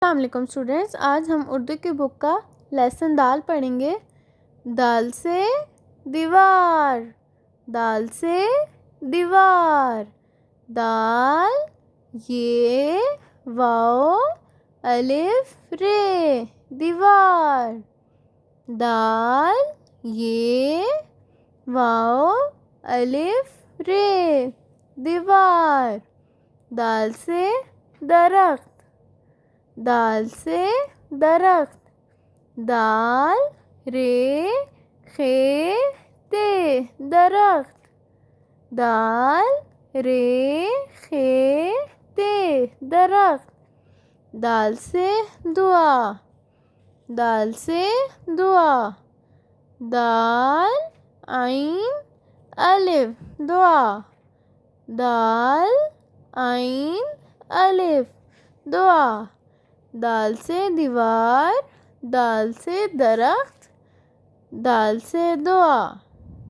السلام علیکم اسٹوڈینٹس، آج ہم اردو کی بک کا لیسن دال پڑھیں گے۔ دال سے دیوار، دال سے دیوار، دال یہ واو الف رے دیوار، دال یہ واو الف رے دیوار، دال سے درخت، دال سے درخت، دال رے خے تے درخت، دال رے خے تے درخت، دال سے دعا، دال سے دعا، دال عین الف دعا، دال عین الف دعا، دال سے دیوار، دال سے درخت، دال سے دعا۔